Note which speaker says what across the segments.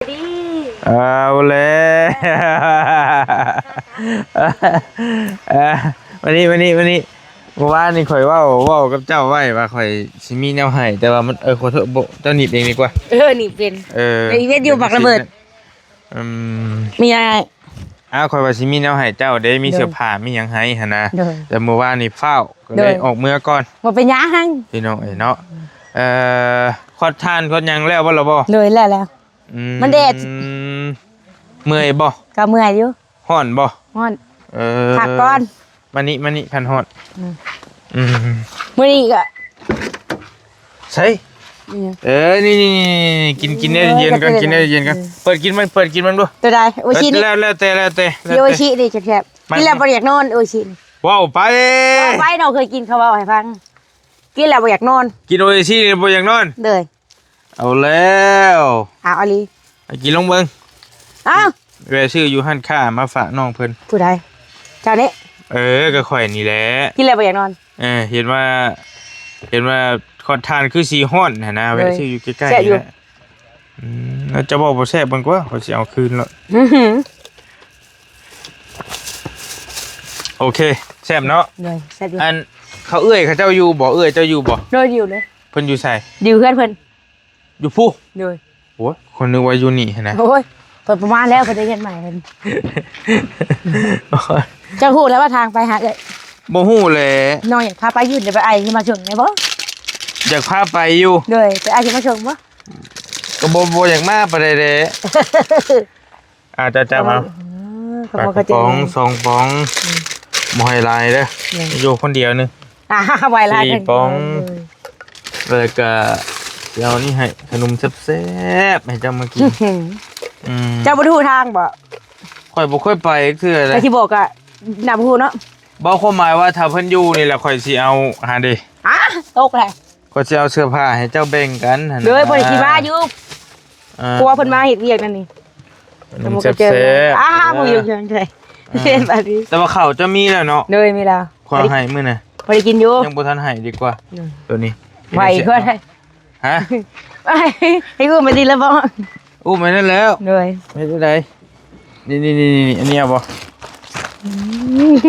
Speaker 1: ดี
Speaker 2: เอาเลยวันนี้เมื่อวานนี่ข่อยเว้ากับเจ้าไว้ว่าข่อยสิมีแนวให้แต่ว่ามันขอโทษบ่เจ้าหนีบเองดีกว่า
Speaker 1: นี่เป็นในอีเวนต์อยู่บักระเบิดมีอะไร
Speaker 2: ข่อยว่าสิมีแนวให้เจ้าได้มีเสื้อผ้ามีหยังให้หั่นนะแต่เมื่อวานนี่ฟ้าวก็เลยออกเมื่อก่อน
Speaker 1: บ่เป็นหยัง
Speaker 2: พี่น้องเนาะขอดทานขอดหยังแล้วบ่ล่ะบ่
Speaker 1: เลยแล้วมันแดด
Speaker 2: เมื่อยบ่
Speaker 1: ก็เมื่อยอยู่
Speaker 2: ฮ้อนบ่
Speaker 1: ฮ้อนพักก่อน
Speaker 2: มานี่พันฮ้อน
Speaker 1: มื้อนี้ก็
Speaker 2: ใช่นี่กินได้เย็นกันกินได้เย็นกันเปิดกินมันดู
Speaker 1: ตัวใดโอชินี่
Speaker 2: แล้วแต่
Speaker 1: โอชินี่แซ่บๆกินแล้วบ่อยากนอนโอชิ
Speaker 2: ว้าวไป
Speaker 1: เราเคยกินเขาเว้าให้ฟังกินแล้วบ่อยากนอน
Speaker 2: กินโอชิบ่อยากนอน
Speaker 1: เลย
Speaker 2: เอาแล้ว
Speaker 1: เอาลี
Speaker 2: กินลงเบิ่ง
Speaker 1: อ้าว
Speaker 2: แวะซื้ออยู่ห้านค้ามาฝากน้องเพิ่น
Speaker 1: ผู้ใดเจ้านี้
Speaker 2: ก็ข่อยนี่แหละ
Speaker 1: กินแล้วบ่อยากนอน
Speaker 2: เห็นว่าขอทานคือสีฮ้อนนะแวะซื้ออยู่ใกล้ๆนี่แหละแล้วจะบอกบ่แซ่บเบิ่งกว่าข่อยสิเอาคืนแล้วโอเคแซ่บเนาะ
Speaker 1: แซ่บอยู่
Speaker 2: อันเขาเขาเจ้าอยู่บ่เจ้าอยู่บ่
Speaker 1: อยู่เลย
Speaker 2: เพิ่นอยู่ไส
Speaker 1: อยู่เพิ่น
Speaker 2: อยู่ผู้
Speaker 1: เลย
Speaker 2: โอ้ยคนนึกว่าอยู่นี่นะ
Speaker 1: โอ้ยเปิดประมาณแล้วเพิ่นได้เฮ็ดใหม่เพิ่นเจ้าฮู้แล้วว่าทางไปหา
Speaker 2: บ่ฮู้แหละ
Speaker 1: น้องอยากพาไปอยู่เดี๋ยวไปไอ้ที่มาชงได้บ่
Speaker 2: อยากพาไปอยู่
Speaker 1: เลยไปไอ้ที่มาชงบ่
Speaker 2: ก็บ่อยากมาปานใดเด้จะมาปอง2ปองบ่ให้ลายเด้ออยู่คนเดียวนึง
Speaker 1: ไว้ลาย
Speaker 2: 4ปองแล้วก็เดี๋ยวนี่ให้ขนมแซ่บๆให้เจ้ามากิน
Speaker 1: เจ้าบ่ฮู้ทางบ่
Speaker 2: ข่อยบ่ค่อยไปคืออะไร
Speaker 1: ที่บอกอ่ะน่าบ่ฮู้เนาะ
Speaker 2: บ่ความหมายว่าถ้าเพิ่นอยู่นี่แหละข่อยสิเอาหาดิ
Speaker 1: ตกแหละ
Speaker 2: ข่อยสิเอาเสื้อผ้าให้เจ้าแบ่งกันหั่น
Speaker 1: เลยบ่ได้สิมาอยู่กลัวเพิ่นมาเฮ็ดเวียกนั่นนี่
Speaker 2: มันแซ่บ
Speaker 1: บ่อยู่จังได๋เฮ็ดบัดนี้
Speaker 2: แต่ว่าข้าวจะมีแล้วเนาะ
Speaker 1: เลยมีแล้ว
Speaker 2: ขอให้มื้อน่ะ
Speaker 1: บ่ได้กินอยู่
Speaker 2: ยังบ่ทันให้ดีกว่าตัวนี้
Speaker 1: ไว้ก็ได้
Speaker 2: ฮะ
Speaker 1: ให้กูมาดีแล้วบ่
Speaker 2: ไม่นั่นแล้ว
Speaker 1: เลย
Speaker 2: ไม่ได้ไดนี่อันนี้บ่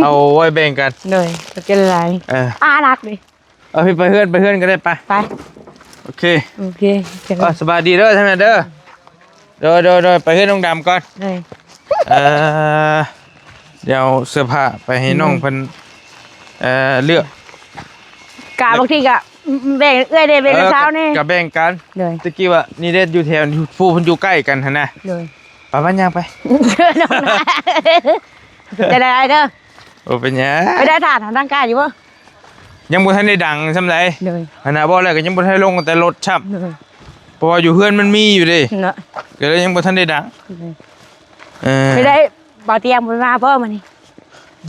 Speaker 2: เอาไว้แบ่งกัน
Speaker 1: เลยจะกินอะไรรักดิ
Speaker 2: เอาพี่ไปเฮือนก็ได้ไปโอเคสบายดีเด้อท่านเด้อโดยไปเฮือนน้องดำก่อนเดี๋ยวเสื้อผ้าไปให้น้องเพิ่นเลือก
Speaker 1: กะบางทีก็แบ่งเด้แบ่งเช้านี่
Speaker 2: ก็แบ่งกันตะกี้ว่านี่เด้อยู่แถวผู้เพิ่นอยู่ใกล้กันหั่นน่ะไปบ้านย่างไป
Speaker 1: จะได้เด้อ
Speaker 2: เป็นหยัง
Speaker 1: ไปได้ทานร่างกายอยู่บ่
Speaker 2: ยังบ่ทันได้ดังซำใดหั่นน่ะบ่แล้วก็ยังบ่ทันลงแต่รถชับเพราะว่าอยู่เฮือนมันมีอยู่ดิก็เลยยังบ่ทันได้ดัง
Speaker 1: ไปได้บ่เตรียมมาบ่มื้อนี้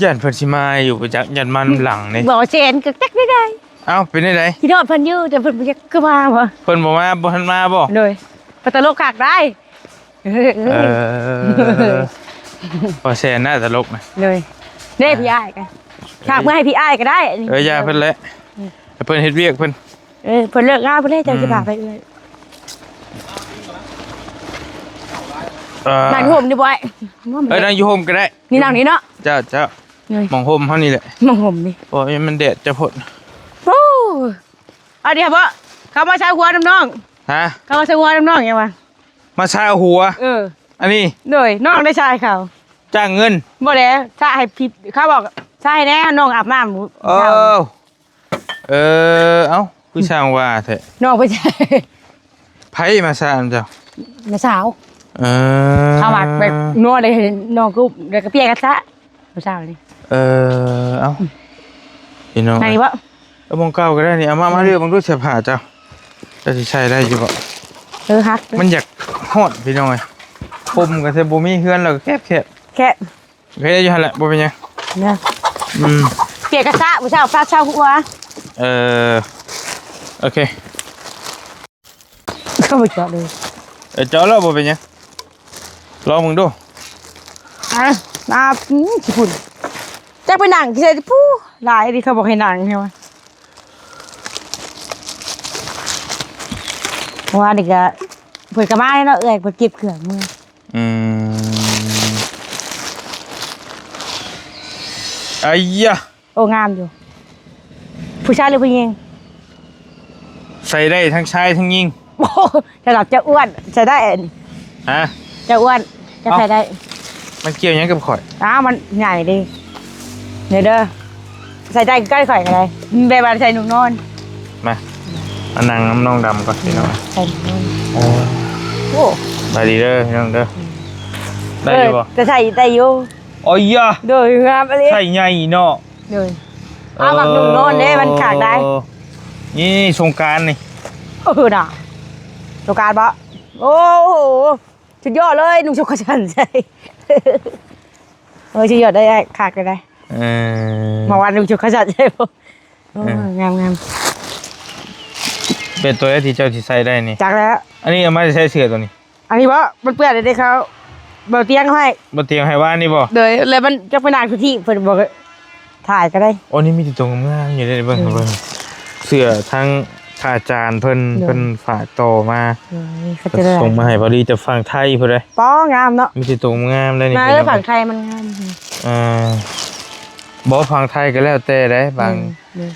Speaker 2: ย่านเพิ่นสิมาอยู่ไปจักยันมันหลังนี่
Speaker 1: บ่เซนก็จักได้
Speaker 2: อ้าวเป็นได
Speaker 1: พี่นอดเพิ่นอยู่แต่เพิ่นบ่อยากคือมาบ่
Speaker 2: เพิ่นบ่มาบ่ทันมาบ่
Speaker 1: เลยไปตลกคักได้
Speaker 2: พอแซนน่าตลกนะ
Speaker 1: เลยเด้พี่อ้ายกันฉากเมื่อให้พี่อ้ายก็ได้
Speaker 2: อย่าเพิ่นแหละเพิ่นเฮ็ดเวียกเพิ่น
Speaker 1: เพิ่นเลิกงานเพิ่นเลยจังสิพาไปเอ้ยนั่งโฮมดิบ่อย
Speaker 2: นั่งอยู่โฮมก็ได้
Speaker 1: นี่นั่งนี่เนาะ
Speaker 2: เจ้ามองโฮมเฮานี่แหละ
Speaker 1: มองโฮมนี่
Speaker 2: โอ้ยมันแดดจะพด
Speaker 1: โอ้เอาดิครับบ่เขามาใช้หัวน้ำน้องเขามาใช้หัวน้ำน้องยังวะ
Speaker 2: มาใช้หัวอันนี้
Speaker 1: เลยน้องได้ใช้เขา
Speaker 2: จ้างเงิน
Speaker 1: บ่แล้วใช้ให้ผิดเขาบอกใช้แน่น้องอาบน้ำ
Speaker 2: เอ้าคือช่างว่าแท้
Speaker 1: น้องไปใช้
Speaker 2: ไผมาสร้างเจ้า
Speaker 1: มาสาวเขาว่าแบบนัวเลยน้องกูเดี๋ยวก็เปียกกระซะมาสาวนี่
Speaker 2: เอ้าพี่น้อง
Speaker 1: ไหนวะ
Speaker 2: มองเก้าก็ได้นี่เอามาเรื่องบางด้วยเสื้อผ้าเจ้าจะใช้ได้อยู่บ่
Speaker 1: ฮัก
Speaker 2: มันอยากฮอดพี่น้องเลยคมกับเซบูมี่เฮือนเราแคบเคยได้อยู่หั่นแหละบ่เป็นยัง
Speaker 1: เนี่ยเปียกกระซะผู้ชายพระเช่าหัว
Speaker 2: โอเค
Speaker 1: เข้าไปเจาะเลย
Speaker 2: เจาะแล้วบ่เป็นยังลองมึงดู
Speaker 1: น้าญี่ปุ่นจะไปหนังที่ไหนผู้หลายดิเขาบอกให้หนังใช่ไหมว่าเด็ก เปิดกระมาเนาะเอ้ยเปิดเก็บเครื่องมือ
Speaker 2: อืมไอ้ยะ
Speaker 1: โอ้งามอยู่ผู้ชายหรือผู้หญิง
Speaker 2: ใส่ได้ทั้งชายทั้งยิง
Speaker 1: โอ้สำหรับเจ้าอ้วนใช้ได้
Speaker 2: ฮะ
Speaker 1: เจ้าอ้วนจะใช้ได้
Speaker 2: มันเกี่ยวหยังกับข่อย
Speaker 1: มันใหญ่ดิเดี๋ยวเด้อใส่ได้ใกล้ข่อยกันเลยแบบว่าใส่หนุ่มนอน
Speaker 2: มามานั่งน้ำน้องดำก่อนพี่น้อง
Speaker 1: ใส่หนุ่มนอน
Speaker 2: โอ้
Speaker 1: โอ้
Speaker 2: บายดีเด้อพี่น้องเด้อได้อยู่บ่
Speaker 1: จะใส่ได้อยู่
Speaker 2: โอ้ยยะ
Speaker 1: โดยงามอะไร
Speaker 2: ใส่ใหญ่เนาะ
Speaker 1: โดยเอาแบบหนุ่มนอนเนี่ยมันขาดได้
Speaker 2: นี่สงกรารนี่
Speaker 1: น่ะโชกการปะโอ้โหสุดยอดเลยนุ่งโชกชันใช่สุดยอดได้ขาดกันได้
Speaker 2: เออ
Speaker 1: มาวันนุ่งโชกชันใช่ปะงาม
Speaker 2: เป็นตัวแรกที่เจ้าที่ใส่ได้นี่
Speaker 1: จากแล้ว
Speaker 2: อันนี้เอามาใช้เสื้อตัวนี้
Speaker 1: อันนี้เพราะมันเปื้อนเลยเขาเบาเตียงให้
Speaker 2: บ่เตียงให้ว่านี่บ่
Speaker 1: เลยแล้วมันจะไปนานทุกที่เพิ่นบอกถ่ายก็ได้
Speaker 2: โอ้นี่มีแต่ตรงงามอยู่ได้เบิ่งเบิ่งเสื้อทั้งข้าอาจารย์เพิ่นฝากต่อมา
Speaker 1: เขาจะได้
Speaker 2: ส่งมาให้พอดีจะฟังไทยพุ่นเด้
Speaker 1: ป้องามเนาะ
Speaker 2: มีแต่ตรงงามได้นี่
Speaker 1: มาฝั่งไทยมันงาม
Speaker 2: บ่ฟังไทยก็แล้วแต่ได้บาง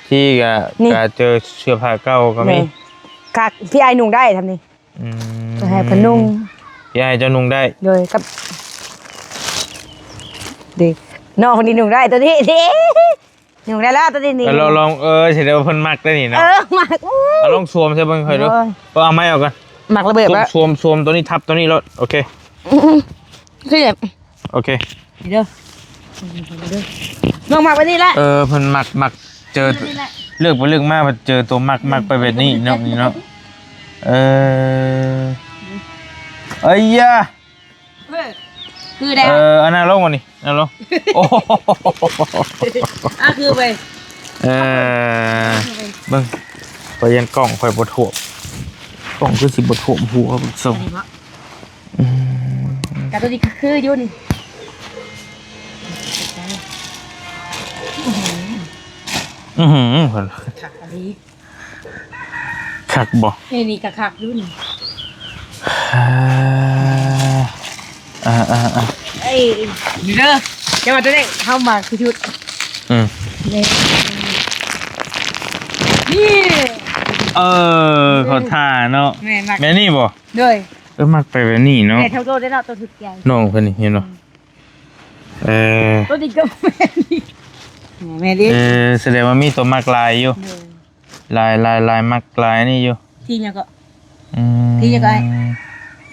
Speaker 2: ที่ก็เจอเสื้อผ้าเก่าก็มี
Speaker 1: คักพี่ไอ้นุ่งได้ทำนี่ก็ให้เพิ่นนุ่ง
Speaker 2: พี่ไอ้เจ้านุ่งได้
Speaker 1: โดยกับดิน้องคนนี้นุ่งได้ตัวนี้ดินุ่งได้แล้วตัวนี้นี่
Speaker 2: เราลองสิเดี๋ยวเพิ่นมักได้นี่เนาะ
Speaker 1: หมัก
Speaker 2: เอาลองสวมใช่เบิ่งค่อยดูเอาไม้ออกก่อน
Speaker 1: หมักระเบิดแล้ว
Speaker 2: สวมตัวนี้ทับตัวนี้รถโอเค
Speaker 1: คือแบบ
Speaker 2: โอเค
Speaker 1: เด้อน้องหมักไปนี่แหละ
Speaker 2: เพิ่นมักเจอเลือกบ่เลือกมาเจอตัวมักไปแบบนี้เนาะนี่เนาะเอ้ยยะ
Speaker 1: คือได้
Speaker 2: อันนั้นลงก่อนนี่อันนั้นลงโอ้
Speaker 1: คือไป
Speaker 2: เบิ่งไปยันกล่องค่อยบ่ถ่วมกล่องคือสิบ่ถ่วมหัวส่ง
Speaker 1: กับตัวนี้คืออยู่นี่
Speaker 2: เพิ่น
Speaker 1: ขักอันนี้
Speaker 2: คักบ่
Speaker 1: นี่กะขักอยู่นี่ไอ้นี่เด้อจังหวัดตัวนี้เข้ามาคือชุดนี่
Speaker 2: เขาท่าเนาะ
Speaker 1: แม่มัก
Speaker 2: แม่นี่บ่
Speaker 1: ด้วย
Speaker 2: มักไปแบบนี้เนาะ
Speaker 1: แม่เท่าโตได้เนาะตัวถึกใหญ่
Speaker 2: น้องเพิ่นนี่เห็นบ่
Speaker 1: ตัวนี้ก็แม่ดิ
Speaker 2: แสดงว่ามีตัวมักลายอยู่ลายมักลายนี่อยู่
Speaker 1: ที่เนี่ยก็ที่เนี่ยก็ไอ้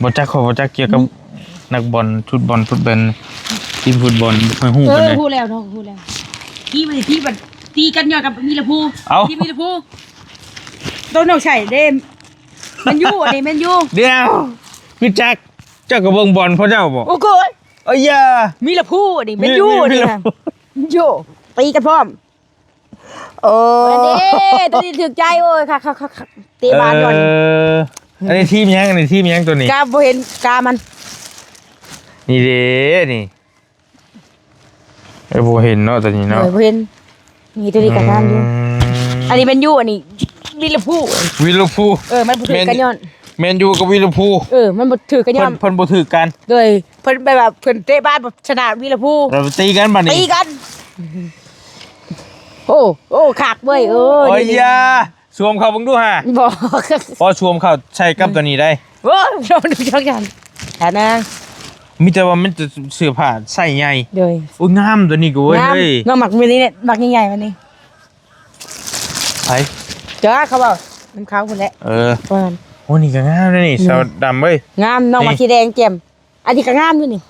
Speaker 2: บ่จักเกี่ยวกับนักบอลฟุตบอลทีมฟุตบอลค่อยฮู้ปานใด
Speaker 1: พูดแล้วน้องพูดแล้วที่มันที่มันตีกันยอดกับมีละพูที่มีละพูตัวน้องใช่เด้มันยู่อันนี้มันยู่
Speaker 2: เดี๋ยวคือจักเจ้าก็เบิ่งบอลพ่อเจ้าบ่
Speaker 1: โอ้โห
Speaker 2: เอ้ยอย่า
Speaker 1: มีละพูอันนี้มันยู่อันนี้นะยู่ตีกันพร้อม
Speaker 2: โอ้
Speaker 1: อันนี้ตัวนี้ถึกใจโอ้ยค่ะตีบานก่อน
Speaker 2: อันนี้ทีมยังตัวนี้
Speaker 1: กาบ่เห็นกามัน
Speaker 2: นี่เด้นี่บ่เห็นเนาะตัวนี้เนาะ
Speaker 1: บ่เห็นมีตัวนี้กับงามอยู่อันนี้เป็นยู่อันนี้มีละพู
Speaker 2: วิลพู
Speaker 1: มันบ่ถือกันย้อน
Speaker 2: แมนยูกับวิลพู
Speaker 1: มันบ่ถือกันย้อน
Speaker 2: เพิ่นบ่ถือกัน
Speaker 1: โดยเพิ่นแบบเพิ่นเตะบ้านชนะวีละพู
Speaker 2: เราตีกันบัดนี้
Speaker 1: ตีกันโอ้คักเว้ย
Speaker 2: โอ้ยอย่าสวมเข้าเบิ่งดูฮะ
Speaker 1: บอก
Speaker 2: พอสวมเข้าใช้กับตัวนี้ได้
Speaker 1: โอ้เราดูจังกันแต่นะ
Speaker 2: มีแต่ว่ามันจะเสื้อผ้าใส่ใหญ่
Speaker 1: โดย
Speaker 2: โอ้ยงามตัวนี้กูเว้ยเฮ้ย
Speaker 1: น้องหมักมีนี่เนี่ยหมักใหญ่ๆวันนี้
Speaker 2: ไป
Speaker 1: เจ้าเขาบอกน้ำขาวคนแหละ
Speaker 2: โอ้นี่ก็งามเลยนี่สาวดำเว้ย
Speaker 1: งามน้องหมักสีแดงแจ่มอันนี้ก็งามอยู่นี่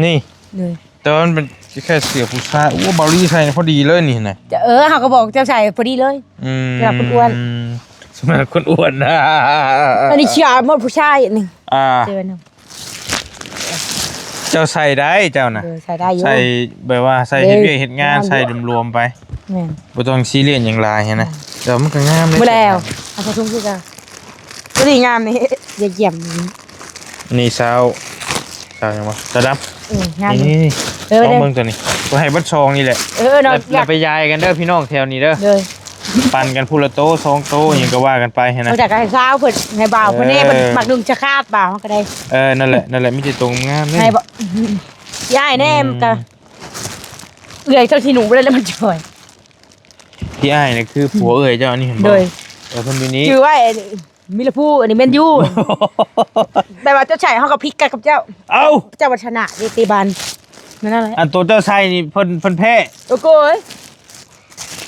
Speaker 2: นี่
Speaker 1: เลย
Speaker 2: แต่ว่ามันเป็นแค่เสื้อผู้ชายโอ้เบาลี่ใส่พอดีเลยนี่นะ
Speaker 1: เขาก็บอกเจ้าชายพอดีเลยสำหรับคนอ้วน
Speaker 2: สำหรับคนอ้วนนะ
Speaker 1: อันนี้เชียร์หมดผู้ชายนี่เจอนะ
Speaker 2: เจ้าใส่ได้เจ้านะ
Speaker 1: ใส่ได้อยู่
Speaker 2: ใส่แบบว่าใส่เฮ็ดเวียกเฮ็ดงานใส่รวมๆไป
Speaker 1: แม่น
Speaker 2: บ่ต้องซีเรียสอย่างไรเห็นนะแต่มันก็งามเลย
Speaker 1: บ่แล้วเอาไปทุ่งคือกันตัวนี้งามนี่อย่าเยี่ยม
Speaker 2: นี่สาวยังวะสาวด
Speaker 1: งาม
Speaker 2: ำนี่
Speaker 1: เด้อ
Speaker 2: ลองเบิ่งตัวนี้ก็ให้เบัดซองนี่แหละ
Speaker 1: เนาะ
Speaker 2: แล้วไปยายกันเด้อพี่น้องแถวนี้เด้อ
Speaker 1: เลย
Speaker 2: ปั่นกันพูละโต2โตหยังก็ว่ากันไปนะ
Speaker 1: เอาจากให้สาวเพิ่นให้บ่าวเพิ่นนี่มันมักดึงจะคาดบ่าวมันก็ได้
Speaker 2: นั่นแหละมีแต่ตรงงามนี่
Speaker 1: ให้บ่ยายแน่มก็เอื้อยเจ้าที่หนูบ่ได้แล้วมันจ่อย
Speaker 2: พี่อ้ายนี่คือผัวเอ้ยเจ้านี่เห็นบ่
Speaker 1: โดย
Speaker 2: เพิ่นอยู่นี้
Speaker 1: ชื่อว่ามิลพูอันนี้แม่นยูแปลว่าเจ้าชายเฮาก็พลิกกันกับเจ้า
Speaker 2: เอ้า
Speaker 1: เจ้าวัชนะดีตีบันนั่นแหละ
Speaker 2: อันตัวเจ้าชายนี่เพิ่นแพ้
Speaker 1: โอ้โกย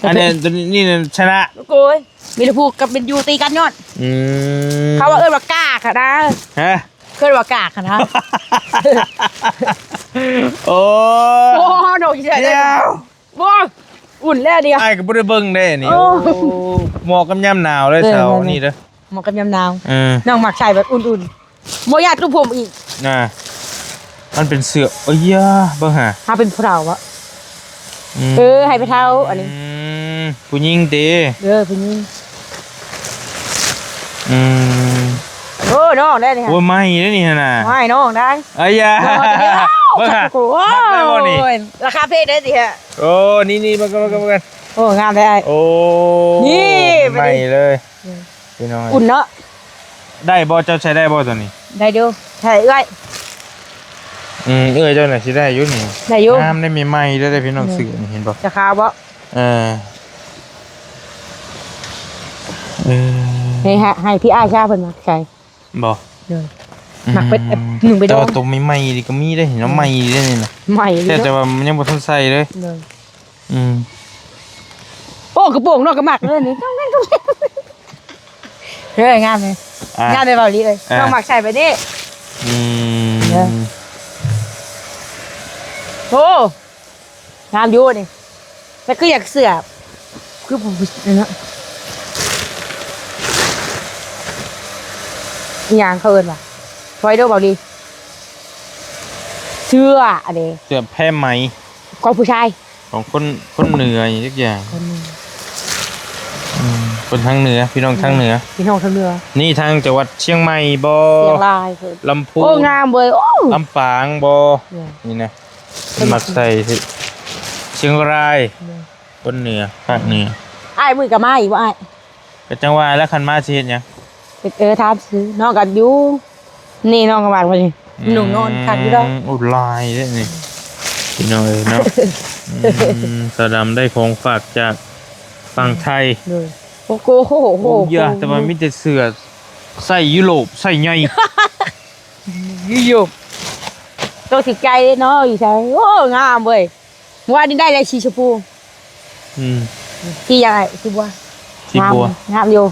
Speaker 2: อันนี้ตัวนี้ชนะ
Speaker 1: โอ้โกยมิลพูกับเป็นยูตีกันยอด
Speaker 2: ม
Speaker 1: เขาว่าเอิ้นว่ากากค่ะนะ
Speaker 2: ฮะ
Speaker 1: เอิ้นว่ากากค่ะนะ
Speaker 2: โอ้
Speaker 1: โอ้โหเฉย
Speaker 2: เดี๋ยว
Speaker 1: บ่อุ่นแล้วเดียว
Speaker 2: ไอ้ายก็บ่ได้เบิ่งได้นี่
Speaker 1: โอ้
Speaker 2: โอ้หมอกกับยามหนาวเลย
Speaker 1: เออ
Speaker 2: เช้า
Speaker 1: นั่นๆ
Speaker 2: นี่เด้อ
Speaker 1: เหมาะกับยามหนาว
Speaker 2: เออ
Speaker 1: น้องมักใส่แบบอุ่นๆบ่อยากลูกผมอีก
Speaker 2: น่ะมันเป็นเสือโอ้ยยาเบิ่งหา
Speaker 1: ถ้าเป็นผู้เฒ่าอะ
Speaker 2: ม
Speaker 1: ให้ไปเฒ่าอันนี้
Speaker 2: ผู้หญิงติ
Speaker 1: ผู้หญิง
Speaker 2: อืม
Speaker 1: โอ้น้องได้นี่
Speaker 2: โอ้ยไม่เด้อนี่น่ะ
Speaker 1: ไม่น้องได้
Speaker 2: เอ้ยยา
Speaker 1: น้องจะได้
Speaker 2: เบิ่งหา
Speaker 1: โอ้โห
Speaker 2: มักได้บ่นี่
Speaker 1: ราคาเพศได้สิฮะ
Speaker 2: โอ้นี่ๆมันก็
Speaker 1: โอ้งามได้
Speaker 2: โอ้
Speaker 1: นี่ไป
Speaker 2: ไม่
Speaker 1: ดิ
Speaker 2: เลยพี่น้อย
Speaker 1: อุ่นเนาะ
Speaker 2: ได้บ่เจ้าใช้ได้บ่ตัวนี้
Speaker 1: ได้ดูใช่เอ้ย
Speaker 2: เอ้ยเจ้าน่ะสิได้อยู่นี่
Speaker 1: ได้อยู่
Speaker 2: น้ำได้มีไม้ได้พี่น้องซื้อนี่เห็นบ่
Speaker 1: จะขาวบ่
Speaker 2: เออเออ
Speaker 1: ให้พี่อ้ายชาเพิ่นมาใช่
Speaker 2: บ่
Speaker 1: เลยหมักไปหนึ่งไปด
Speaker 2: แต่
Speaker 1: อง
Speaker 2: ว่าตัวมีไม้ดีก็มีได้เห็นว่าไม้ดีได้นี่นะ
Speaker 1: ใหม่เล
Speaker 2: แต่
Speaker 1: ย
Speaker 2: ว่ามันยังบ่ทันใส่เลย
Speaker 1: เลย
Speaker 2: อืม
Speaker 1: โอ้กระโปรงนอกกระหมักเลยนี่ต้องเล่นเฮ้ยงามเลย
Speaker 2: อ่ะ
Speaker 1: งามเลยเบาลีเลยน้องหมักใส่ไปนี่
Speaker 2: อื
Speaker 1: เออ
Speaker 2: ม
Speaker 1: โอ้งามอยู่นี่แต่คืออยากเสือบคือผมเนาะอย่างเขาเอินว่ะไฟโดเบาลีเสื้ออันนี้
Speaker 2: เสื้อแพร่ไหม
Speaker 1: ของผู้ชาย
Speaker 2: ของคนเหนืออย่างทุกอย่าง
Speaker 1: คนหนึ่ง
Speaker 2: คนทางเหนือพี่น้องทางเหนือ
Speaker 1: พี่น้องทางเหนือ
Speaker 2: นี่ทางจังหวัดเชียงใหม่บ่
Speaker 1: เสียงลายเพิ่น
Speaker 2: ลำพู
Speaker 1: โอ้
Speaker 2: น
Speaker 1: งามเว้ยโอ้
Speaker 2: ลำปางบ่
Speaker 1: เนี่ย
Speaker 2: นี่นะมักใส่สิเชียงรายคนเหนือภาคเหนือ
Speaker 1: อ้ายมือกับมาอีกว่าอ้าย
Speaker 2: ก็จังหวะแล้วคันมาสิเฮ็ดหยัง
Speaker 1: ถามซื้อน้องกันอยู่นี่น้องกับบ้านมานี่หนุ่มนอนขันอยู่แล้ว
Speaker 2: อุดลายเด้อนี่พี่น้องเอ้ยเนาะสะดำได้ของฝากจากฝั่งไทย
Speaker 1: เลยโอ้โหโอ้โห
Speaker 2: โอ้ยาแต่ว่ามีแต่เสื้อใส่ยุโรปใส่ใหญ่
Speaker 1: อยู่ตัวสิใจเนาะอยู่ใช่โอ้งามเว้ยเมื่อวานนี้ได้เลยสีชมพู
Speaker 2: อืม
Speaker 1: สียังไงสีบัว
Speaker 2: สีบัว
Speaker 1: งามอยู่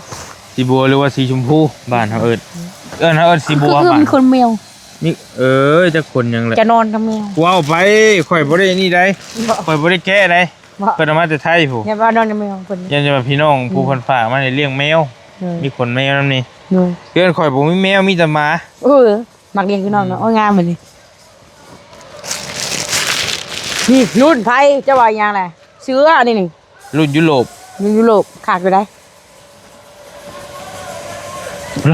Speaker 2: สีบัวหรือว่าสีชมพูบ้านเฮาเอิ้นเฮาเอิ้นสีบัว
Speaker 1: คือ
Speaker 2: บ้าน
Speaker 1: มีคนแมว
Speaker 2: นี่จะคนหยังแหละ
Speaker 1: จะนอนกับแมว
Speaker 2: ว้าวไปข่อยบ่ได้นี่ได้ข่อยบ่ได้แก้ได้เพิ่นเอามาแต่ไทยผู้
Speaker 1: อย่ามานอนกับแมวคนนี้
Speaker 2: ยันจะว่าพี่น้องผู้เพิ่นฝากมาให้เลี้ยงแมว
Speaker 1: เลย
Speaker 2: มีขนแมวนํนี่
Speaker 1: เลย
Speaker 2: เพื่อนข่อยบ่มีแมวมีแต่หมา
Speaker 1: มักเลี้ยงคือน้องเนาะโอ้งามเหมือนนี่นี่รุ่นไทยจะว่าอย่างไรเสื้อนี่นี่
Speaker 2: รุ่นยุโรป
Speaker 1: ยุโรปขาดไปได้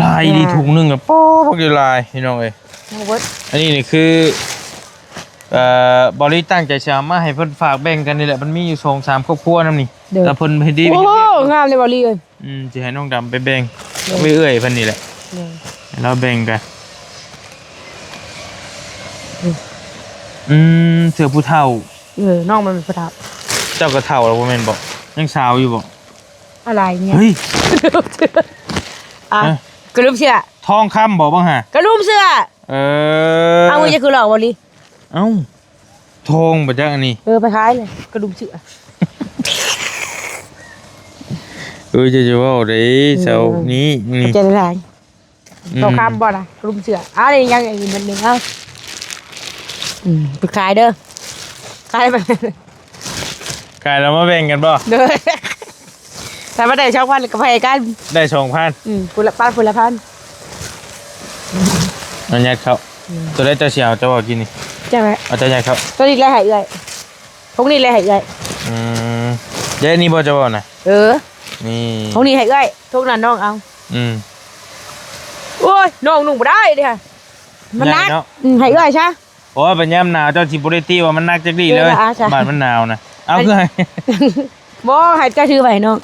Speaker 2: ลายดีถุงหนึงอ่ะโป๊กอยู่ลายพี่น้องเอ้ย
Speaker 1: โอ้เบิด
Speaker 2: อันนี้นี่คือ บริตั้งใจจะเอามาให้เพิ่นฝากแบ่งกันนี่แหละมันมีอยู่2-3ครอบครัวนํนี่แต่เพิ่นให้ดี
Speaker 1: โอ้
Speaker 2: ไปเฮ็ด
Speaker 1: งามเลยบอลลี่เลย
Speaker 2: สิให้น้องดำไปแบ่งไปเอื้อยเพิ่นนี่แหละให้เราแบ่งกันเสือผู้เฒ่า
Speaker 1: น้องมันเป็นประทับ
Speaker 2: เจ้าก็เฒ่าแล้วบ่แม่นบ่ยังสาวอยู่บ่
Speaker 1: อะไรเนี่ย
Speaker 2: เฮ้ย
Speaker 1: อ่ะกระลุมเสื้อ
Speaker 2: ทองคำบ่บ้างฮะ
Speaker 1: กระลุมเสื้อ เอา
Speaker 2: เอา
Speaker 1: มือจะคือหลอกบอลลี่
Speaker 2: เอ้าทองบ่จักอันนี้
Speaker 1: ไปขายเลยกระลุมเสื้อ
Speaker 2: จะว่าได้เสานี้นี่
Speaker 1: ใจละลายต่อคำบ่นะกระลุมเสื้ออะไรยังอีกนิดนึงเอาไปขายเด้อขายไป
Speaker 2: กายเรามาแบ่งกันบ่
Speaker 1: เด้อแต่มาได้ช่องพันกับพายกัน
Speaker 2: ได้2,000
Speaker 1: พุละพันพุละพัน
Speaker 2: อันยัดเขาตัวได้เจ้าเสียวเจ้าบอกกินนี่
Speaker 1: ใช่ไหม
Speaker 2: เอาเจ้ายัดเขา
Speaker 1: ตัวนี้เลยหายเอื่อยพวกนี้เลยหายเอื่อย
Speaker 2: อืมเดี๋ยวนี้บ่จะบอกนะ นี่
Speaker 1: พวกนี้หายเอื่อยทุกนั้นน้องเอา
Speaker 2: อืม
Speaker 1: โอ้ยน้องนุ่งบ่ได้เด้อมันนัก
Speaker 2: ใหญ่เนาะ
Speaker 1: หายเอื่อยใช่
Speaker 2: โอ้ยเป็นยามหนาวเจ้าสิบ่ได้ตีว่ามันนักจักดีเลย
Speaker 1: เอออ่ะจ้ะ
Speaker 2: บ้านมันหนาวนะเอาคือให้
Speaker 1: บ่ให้เจ้าชื่อไว้น้อง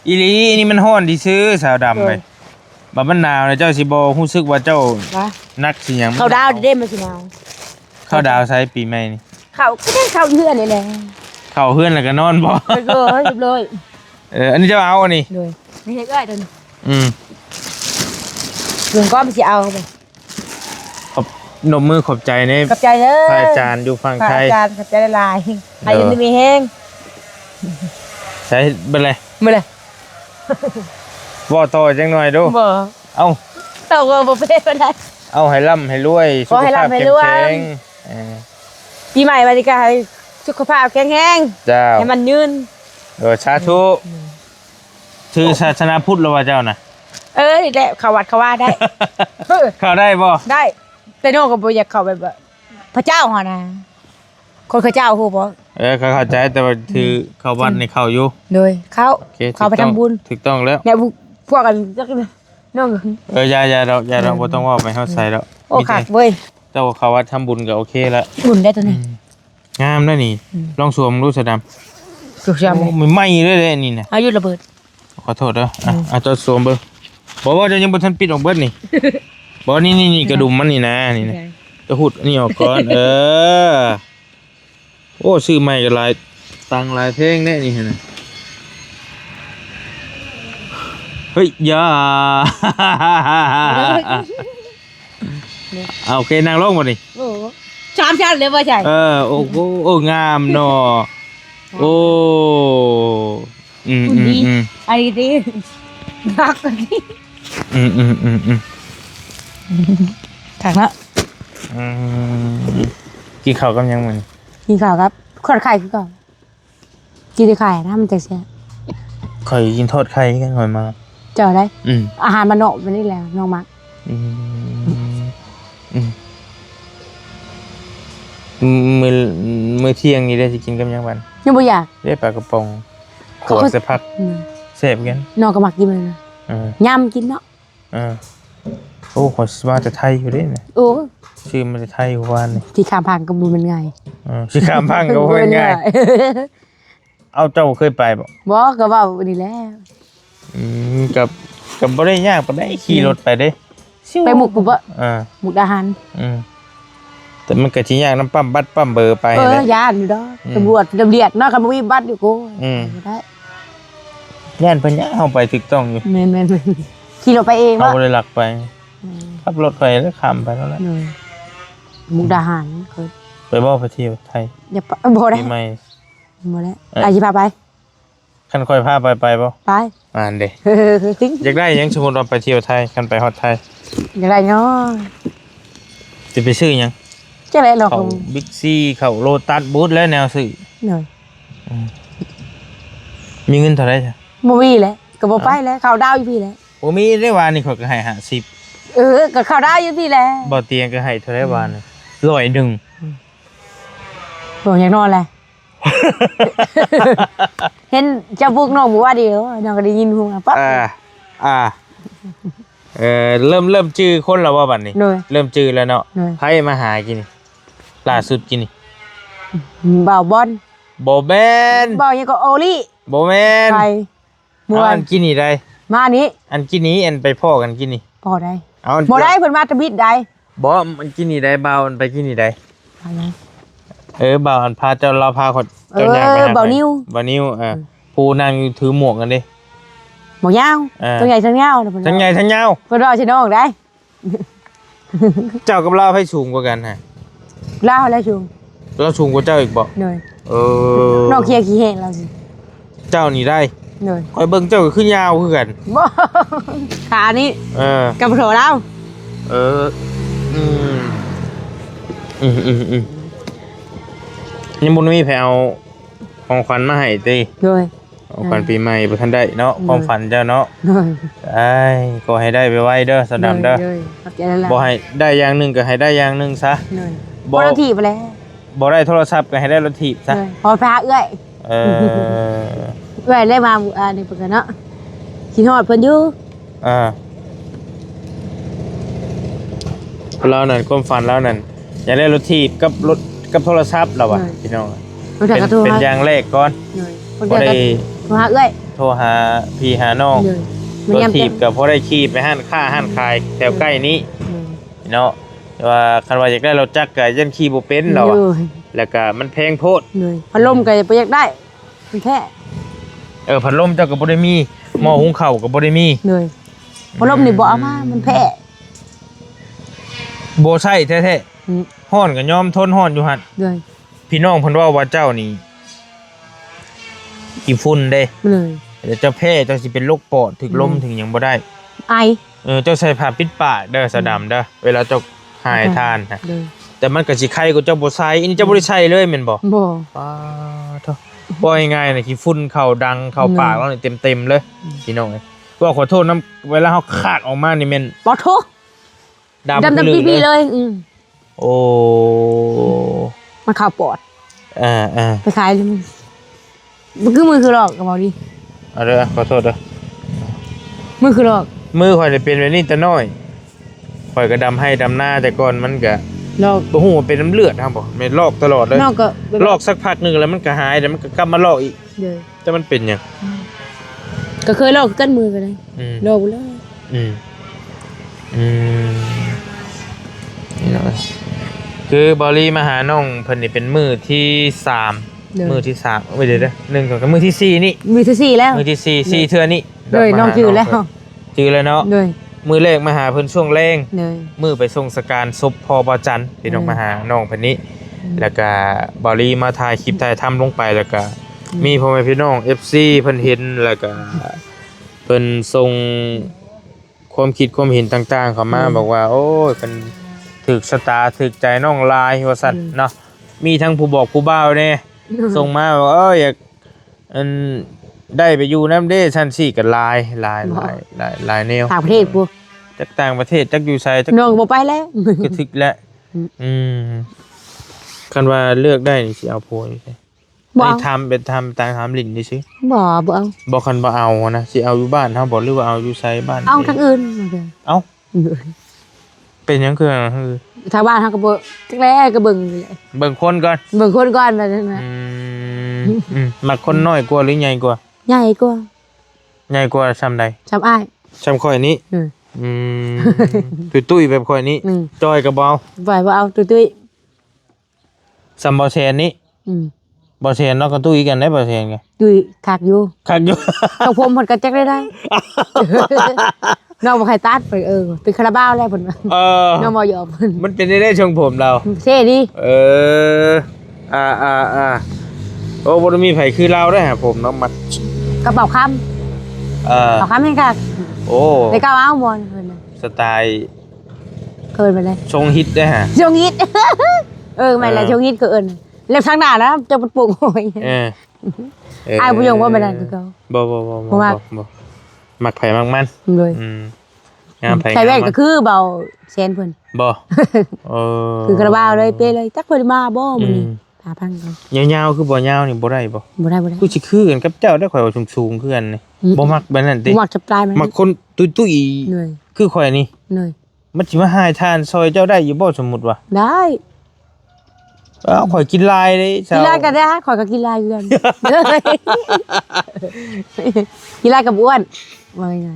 Speaker 2: อีหลีนี่มันฮ้อนที่ซื้อสาวดำไปบัดมันหนาวนะเจ้าสิบ่รู้สึกว่าเจ้า
Speaker 1: ว่า
Speaker 2: นักสิหยัง
Speaker 1: เขาดาวเด้มาสิหนาว
Speaker 2: เข้าดาวใช้ปีใหม่นี่
Speaker 1: เขาก็ได้เข้าเฮือนนี่แหละ
Speaker 2: เข้าเฮือนแล้วก็นอนบ่
Speaker 1: เรียบร้อย
Speaker 2: อันนี้เจ้าเอาอันนี้
Speaker 1: เลยนี่เฮ็ดได้ตัวนี้
Speaker 2: อืม
Speaker 1: เรื่องก็มันสิเอาไป
Speaker 2: ขอบนมมือขอบใจใน
Speaker 1: กับใจเด้อ
Speaker 2: พระอาจารย์อยู่ฝั่งไทย
Speaker 1: อาจารย์กับใจละลายให้ยังมีแห้ง
Speaker 2: ใช้เป็นไร
Speaker 1: มื้อเลย
Speaker 2: บ่ต่อจังหน่อยดู
Speaker 1: บ่
Speaker 2: เอ้า
Speaker 1: เต่าก็บ่เป็นบ่ได้
Speaker 2: เอาให้ร่ำให้รวย
Speaker 1: ขอให้ร่ำให้รวย
Speaker 2: สุขภาพเข้มแข็ง
Speaker 1: ปีใหม่มาดีกาให้สุขภาพแข็งแรง
Speaker 2: เจ้า
Speaker 1: ให้มันยืน
Speaker 2: สาธุถือศาสนาพุทธหรือว่าเจ้าน่ะ
Speaker 1: นี่แหละเข้าวัดเข้าว่าได้
Speaker 2: เข้าได้บ่
Speaker 1: ได้แต่น้องก็บ่อยากเข้าแบบว่าพระเจ้าหั่นน่ะคนพระเจ้าฮู้บ่
Speaker 2: เข้าใจแต่ว่าถือเข้าวัดในเข้าอยู่
Speaker 1: โดยเข้า
Speaker 2: โอเค
Speaker 1: เข้าไปทำบุญ
Speaker 2: ถูกต้องแล้ว
Speaker 1: เนี่ยพวกกันจักน้อง
Speaker 2: อย่าเราบ่ต้องว่าไปเฮาใส่แล้ว
Speaker 1: โอ้ขาดเว้ย
Speaker 2: เจ้าเข้าวัดทำบุญก็โอเคแล้ว
Speaker 1: บุญได้ตัวนี้
Speaker 2: งามแล้วนี่ลองสวมดูสะดำ
Speaker 1: สุขยาม
Speaker 2: มันไหม้เลยนี่น่ะ
Speaker 1: อายุระเบิด
Speaker 2: ขอโทษเด้อเจ้าสวมเบิ่งบ่ว่าจะยังบ่ทันปิดออกเบิดนี่บ่นี่กระดุมมันนี่นะนี่นะจะหุดอันนี้ออกก่อนโอ้ซื้อใหม่ก็หลายตังค์หลายเพลงแน่นี่นะเฮ้ยอย่า โอเคนั่งลงบ่นี่
Speaker 1: โอ้ชามชันเลยว่าใช่
Speaker 2: โอ้โอ้งามเนาะโอ้
Speaker 1: อันนี้ดีรักกันนี่ถักละ
Speaker 2: กินข้าวกันยังมัน
Speaker 1: กินข้าวครับขอดไข่คือก่อนกินไข่นะมันจะเสีย
Speaker 2: ข่อยกินทอดไข่กันหน่อยมา
Speaker 1: เจอได้อาหารมันโนมันนี่แหละน้องมัก
Speaker 2: มื้อเที่ยงนี่ได้สิกินกันยังวัน
Speaker 1: ยังบ่อยาก
Speaker 2: ได้ปลากระป๋องขวดสักพักเสพกัน
Speaker 1: น้องก็มักกินเลยนะยำกินเนาะ
Speaker 2: โอ้ขอมาจะไทยอยู่เด้น่ะ
Speaker 1: โอ้
Speaker 2: ชื่อมันจะไทยอยู่วานนี่
Speaker 1: ที่ข้ามพังก็บุญมันไง
Speaker 2: ชื่อข้ามพังก็บ่เป็นไงเอาเจ้าเคยไปบ่
Speaker 1: บ่ก็ว่านี่แหละ
Speaker 2: กับบ่ได้ยากบ่ได้ขี่รถไปเด้
Speaker 1: ไปหมุกปุ๊บอะหมุกดาหาร
Speaker 2: แต่มันก็สิยากน้ำปั๊มบัตรปั๊มเบอร์ไปแหละ
Speaker 1: ย่านอยู่ดอกตำรวจระเบียดเนาะคันบ่มีบัตรอยู่กูได้
Speaker 2: ย่านเพิ่นย่าเฮาไปถูกต้องอยู่
Speaker 1: แม่นขี่รถไปเอง
Speaker 2: เอา
Speaker 1: วะ
Speaker 2: เลยหลักไปขับรถไปแล้วข้ามไปแล้วแหละ
Speaker 1: หมุกดาหารเคย
Speaker 2: ไปบ่ไปเที่ยวไทย
Speaker 1: อย่าบ่ได้
Speaker 2: ปีใหม่
Speaker 1: บ่ได้อาสิพาไป
Speaker 2: คันค่อยพาไปบ่
Speaker 1: ไป
Speaker 2: อ่านเด้
Speaker 1: จริง
Speaker 2: อยากได้หยังสมมุติว่าไปเที่ยวไทยคันไปฮอดไทย
Speaker 1: อย่างไรเนาะ
Speaker 2: สิไปซื้อหยัง
Speaker 1: จังได๋หรอก
Speaker 2: เข้าบิ๊กซีเข้าโลตัสบูธแล้วแนวซื้อ
Speaker 1: หน่อย
Speaker 2: มีเงินเท่าไหร่จ้ะ
Speaker 1: บ่มีแหละก็บ่ไปแล้วข้าวดาวอยู่พี่แหละ
Speaker 2: บ่มีได้วานนี่ข่อยก็ให้50
Speaker 1: ก็ข้าวดาวอยู่พี่แหละ
Speaker 2: บ่เตียงก็ให้เท่าไหร่วานนี่100
Speaker 1: บ่อยากนอนแหละ เห็นเจ้าพวกน้องบอกว่าเดียวน้องก็ได้ยินฮู้ปั๊บ
Speaker 2: เริ่มจื้อคนแล้วว่าบัดนี้ เริ่มจื้อแล้วเนาะ ไผมาหากินนี่ล่าสุดกินนี่
Speaker 1: บ่าวบอล
Speaker 2: บ่แม่น
Speaker 1: บ่าวยังก็โอลี่
Speaker 2: บ่แม่น
Speaker 1: ไปม่ว
Speaker 2: อั
Speaker 1: น
Speaker 2: นกินนี่ได้
Speaker 1: มานี้
Speaker 2: อันกินนี้อันไปพ่อกันกินนี่
Speaker 1: พอได้
Speaker 2: เอา
Speaker 1: บ่ได้เพิ่นมาตะบิดได้
Speaker 2: บ่มันกินนี่ได้บ่าวมันไปกินนี่ได้
Speaker 1: ไปนะ
Speaker 2: บ่าวอันพาเจ้าเราพาคนเจ้าย่างไปหา
Speaker 1: บ่าวนิ้ว
Speaker 2: บ่าวนิ้วผู้นั่งอยู่ถือหมวกกันดิ
Speaker 1: บ่ยาวตัวใหญ่ทั้งยาวนะเพิ่น
Speaker 2: ทั้งใหญ่ทั้งยาว
Speaker 1: เพิ่นรอสิน้องได้
Speaker 2: เจ้ากับเราให้สูงกว่ากันฮะ
Speaker 1: ลาวแล้วชุง
Speaker 2: เราสูงกว่าเจ้าอีกบ่
Speaker 1: หน่อย
Speaker 2: น้
Speaker 1: องเคลียร์ขี้แห้งเราสิ
Speaker 2: เจ้านี่ได้
Speaker 1: หน่อย
Speaker 2: คอยเบิ่งเจ้าก็คือยาวคือกัน
Speaker 1: บ่ขานี้กับโถเรา
Speaker 2: ยังบ่มีไผเอาของขวัญมาให้ติ
Speaker 1: หน่อย
Speaker 2: ของขวัญปีใหม่บ่ทันได้เนาะความฝันเจ้าเนาะ
Speaker 1: หน่อย
Speaker 2: ก็ให้ได้ไปไว้เด้อสะดำเด้อ
Speaker 1: ขอบใจแล้วล่ะ
Speaker 2: บ่ให้ได้อย่างหนึงก็ให้ได้อย่างหนึงซะ
Speaker 1: หน่อยบ่ได้ถีบไปแล้ว
Speaker 2: บ่ได้โทรศัพท์ก็ให้ได้รถถีบซะ
Speaker 1: พอพาเอื้อย
Speaker 2: เออ
Speaker 1: เอื้อยเลยมานี่เพิ่นก็เนาะคิดฮอดเพิ่นอยู่
Speaker 2: เรานั่นความฝันเรานั่นอยากได้รถถีบกับรถกับโทรศัพท์เราอ่ะพี่น้อง
Speaker 1: คนเดียวก็โทร
Speaker 2: เป็น
Speaker 1: หา
Speaker 2: อย่างแรกก่อน
Speaker 1: เลยคน
Speaker 2: บ่
Speaker 1: เดียว
Speaker 2: ได้
Speaker 1: ก็โทรหาเอ้ย
Speaker 2: โทรหาพี่หาน้อง
Speaker 1: เลยมัน
Speaker 2: ตัว
Speaker 1: ยาม
Speaker 2: ถี
Speaker 1: เต็
Speaker 2: บ
Speaker 1: ม
Speaker 2: ก็บ่ได้ขี่ไปห้านค้าห้านขายแถวใกล้นี้เนาะแต่ว่าคันว่าอยากได้รถจักรก็ยันขี่บ่เป็นเราอะแล้วก็มันแพงโพด
Speaker 1: เลยพัดลมก็บ่อยากได้มันแค่
Speaker 2: พัดลมเจ้าก็บ่ได้มีหม้อหุงข้าวก็บ่ได้มี
Speaker 1: เลยพัดลมนี่บ่เอามามันแพ้
Speaker 2: บ่ใช้แท้ๆฮ้อนก็ยอมทนฮ้อนอยู่หั่น
Speaker 1: เลย
Speaker 2: พี่น้องเพิ่นว่าเจ้านี่ขี้ฝุ่นเด้
Speaker 1: เลย
Speaker 2: เดี๋ยวเจ้าแพ้เจ้าสิเป็นโรคปอดถึกลมถึงหยังบ่ได้
Speaker 1: ไอ
Speaker 2: เจ้าใส่ผ้าปิดปากเด้อสะดำเด้อเวลาเจ้าหายทานนะ
Speaker 1: เลย
Speaker 2: แต่มันก็สิไข้กว่าเจ้าบ่ใส่อันนี้เจ้าบ่ได้ใช้เลยแม่นบ่
Speaker 1: บ่
Speaker 2: ป้าเถอะบ่ง่ายๆน่ะขี้ฝุ่นเข้าดังเข้าปากแล้วนี่เต็มๆเลยพี่น้องเอ้ยก็ขอโทษนํเวลาเฮาคาดออกมานี่แม่น
Speaker 1: บ่โท
Speaker 2: ดำ
Speaker 1: ดำ
Speaker 2: ลื่น
Speaker 1: ปีๆเลย
Speaker 2: โอ้
Speaker 1: มันเข้าปอด
Speaker 2: อ่า
Speaker 1: ไปขายเลยมันคือมือคือหลอกก็บ่ดี
Speaker 2: เอาเด้อขอโทษเด้อ
Speaker 1: มือคือหลอก
Speaker 2: มือข่อยได้เป็นแบบนี้แต่น้อยข่อยก็ดำให้ดำหน้าแต่ก่อนมันก็
Speaker 1: หลอก
Speaker 2: บ่ฮู้ว่าเป็นน้ำเลือดครับบ่แม่นลอกตลอดเลย
Speaker 1: นอกก็
Speaker 2: ลอกสักพักหนึงแล้วมันก็หายแล้วมันก็กลับมาลอกอีก
Speaker 1: เลย
Speaker 2: แต่มันเป็นหยัง
Speaker 1: ก็เคยหลอกกันมือกันเลย
Speaker 2: อืม
Speaker 1: หลอกแล้ว
Speaker 2: อืมนี่เนาะคือบอลลี่มาหาน้องเพิ่นนี่เป็นมือที่3มือที่3เดี๋ยวๆ1กับมือที่4นี่
Speaker 1: มือที่4แล้ว
Speaker 2: มือที่4เทื่อนี่
Speaker 1: เลยน้องจือแล้ว
Speaker 2: จือแล้วเนาะ
Speaker 1: เลย
Speaker 2: มือแรกมาหาเพิ่นช่วงแรง
Speaker 1: เลย
Speaker 2: มือไปส่งสการศพพอบาจันพี่น้องมาหาน้องเพิ่นนี้ แล้วก็บอลลี่มาถ่ายคลิปถ่ายทำลงไปแล้วก็มีพ่อแม่พี่น้อง FC เพิ่นเห็นแล้วก็เพิ่นส่งความคิดความเห็นต่างๆเข้ามาบอกว่า โอ้ยเพิ่นถึกสตาร์ถึกใจน้องลายว่าซั่นเนาะมีทั้งผู้บอกผู้บ่าวแน่ส่งมาว่าอยากอันได้ไปอยู่นำเด้ชั้น4ก็ลายแนว
Speaker 1: ต่างประเทศกู
Speaker 2: จากต่างประเทศจากอยู่ไสจาก
Speaker 1: น้องบ่ไปแล้ว
Speaker 2: กระทึกแล้วคันว่าเลือกได้นี่สิเอาโพยใช่
Speaker 1: บ่
Speaker 2: ไอ้ทำเป็นทำตางทำลิ้นดิซิ
Speaker 1: บ่เอา
Speaker 2: บ่คันบ่เอานะสิเอาอยู่บ้านเฮาบ่หรือว่าเอาอยู่ไสบ้าน
Speaker 1: เอาทางอื่น
Speaker 2: เอ้าเป็นหยังคือ
Speaker 1: ทางบ้านเฮาก็บ่จักแลก็เบิ่งนี่แหละ
Speaker 2: เบิ่งคนก่อน
Speaker 1: เบิ่งคนก่อนว่าซั่นนะ
Speaker 2: มักคนน้อยกว่าหรือใหญ่กว่า
Speaker 1: ใหญ่กว่า
Speaker 2: ใหญ่กว่าซำใด
Speaker 1: ชำอ้าย
Speaker 2: ซำข่อยนี้
Speaker 1: อือ
Speaker 2: ตุ้ยๆแบบข่อยนี้
Speaker 1: อืม
Speaker 2: จอยก็บ่เอา
Speaker 1: บ่เอาตุ้ย
Speaker 2: ซำบ่แซนนี้
Speaker 1: ๆ
Speaker 2: บ่แซนเนาะก็ตุ้ยกันได้บ่แซนไง
Speaker 1: ตุ้ยคักอยู่
Speaker 2: คักอยู่
Speaker 1: กับผมเพิ่นก็จักได้ น้องบ่ให้ตัดไปเป็นคาราบาวแล้วเพิ่นว่า น้องบ่ยอมเพิ่น
Speaker 2: มันเป็นได้ชงผมเรา
Speaker 1: เท่ดี
Speaker 2: โอ้บ่ได้มีไผคือเราได้ฮะผมเนาะมัด
Speaker 1: กระเป๋าคำเอาคำให้คัก
Speaker 2: โอ้
Speaker 1: ได้ก้าวเอาบ่เพิ่นน่ะ
Speaker 2: สไตล์
Speaker 1: เกินไปเลย
Speaker 2: ชงฮิตได้ฮะ
Speaker 1: ชงฮิต แม่นแหละชงฮิตก็เอิ้นแล้วทางหน้านะจะปลูกโอ้ย อ้ายผู้หญิงว่าบ่ได้คือเขา
Speaker 2: บ่
Speaker 1: บ่มัก
Speaker 2: มักไผมักมัน
Speaker 1: เลย
Speaker 2: งามไผ
Speaker 1: ใส่แว่นก็คือเบาแซนเพิ่น
Speaker 2: บ่เออ
Speaker 1: คือกระบาวเลยเป้เลยจักเพิ่นมาบ่มื้อนี้พาพังกัน
Speaker 2: ยาวๆคือบ่ยาวนี่บ่ได้บ่
Speaker 1: บ่ได้
Speaker 2: คือสิคือกันกับเจ้าได้ข่อยว่าสูงๆคือกันนี่บ่มักแบบนั้นติ
Speaker 1: บ่มักจะปลายมัน
Speaker 2: มักคนตุ้ย
Speaker 1: เหนื่อย
Speaker 2: ๆคือข่อยนี่
Speaker 1: เหนื่อย
Speaker 2: มันสิมาหายทานซอยเจ้าได้อยู่บ่สมมุติว่า
Speaker 1: ได้
Speaker 2: ข่อยกินลายเลยเจ้า
Speaker 1: กินลายกันได้ฮะข่อยก็กินลายอยู่กันกินลายกับอ้วนว่าไง